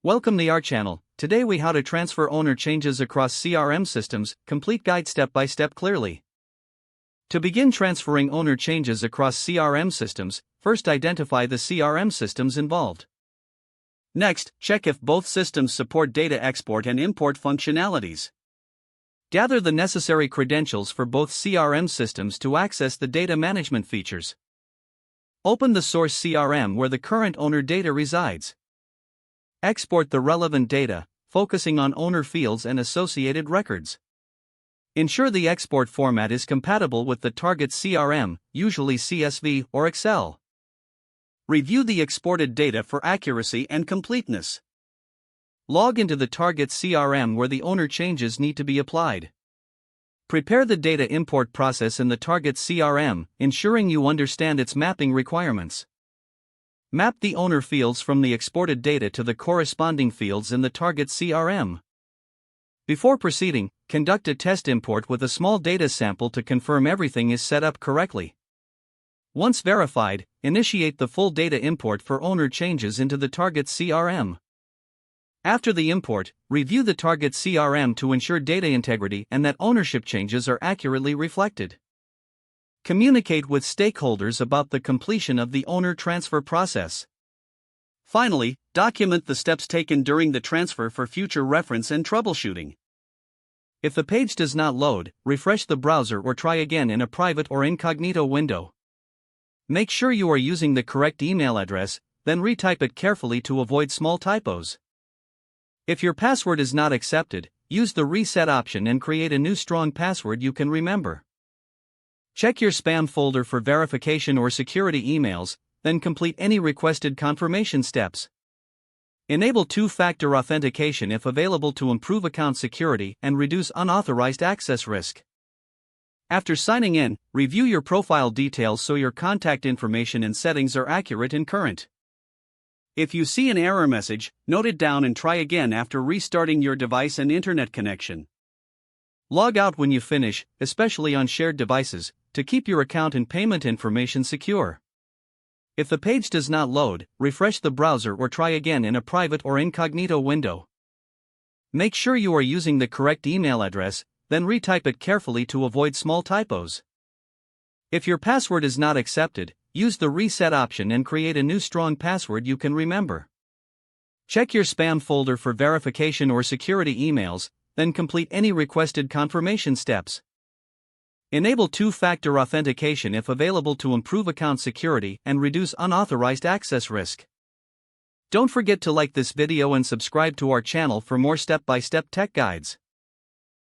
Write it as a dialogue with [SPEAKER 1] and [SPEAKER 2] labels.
[SPEAKER 1] Welcome to our channel. Today we how to transfer owner changes across CRM systems, complete guide step by step clearly. To begin transferring owner changes across CRM systems, first identify the CRM systems involved. Next, check if both systems support data export and import functionalities. Gather the necessary credentials for both CRM systems to access the data management features. Open the source CRM where the current owner data resides. Export the relevant data, focusing on owner fields and associated records. Ensure the export format is compatible with the target CRM, usually CSV or Excel. Review the exported data for accuracy and completeness. Log into the target CRM where the owner changes need to be applied. Prepare the data import process in the target CRM, ensuring you understand its mapping requirements. Map the owner fields from the exported data to the corresponding fields in the target CRM. Before proceeding, conduct a test import with a small data sample to confirm everything is set up correctly. Once verified, initiate the full data import for owner changes into the target CRM. After the import, review the target CRM to ensure data integrity and that ownership changes are accurately reflected. Communicate with stakeholders about the completion of the owner transfer process. Finally, document the steps taken during the transfer for future reference and troubleshooting. If the page does not load, refresh the browser or try again in a private or incognito window. Make sure you are using the correct email address, then retype it carefully to avoid small typos. If your password is not accepted, use the reset option and create a new strong password you can remember. Check your spam folder for verification or security emails, then complete any requested confirmation steps. Enable two-factor authentication if available to improve account security and reduce unauthorized access risk. After signing in, review your profile details so your contact information and settings are accurate and current. If you see an error message, note it down and try again after restarting your device and internet connection. Log out when you finish, especially on shared devices, to keep your account and payment information secure. If the page does not load, refresh the browser or try again in a private or incognito window. Make sure you are using the correct email address, then retype it carefully to avoid small typos. If your password is not accepted, use the reset option and create a new strong password you can remember. Check your spam folder for verification or security emails, then complete any requested confirmation steps. Enable two-factor authentication if available to improve account security and reduce unauthorized access risk. Don't forget to like this video and subscribe to our channel for more step-by-step tech guides.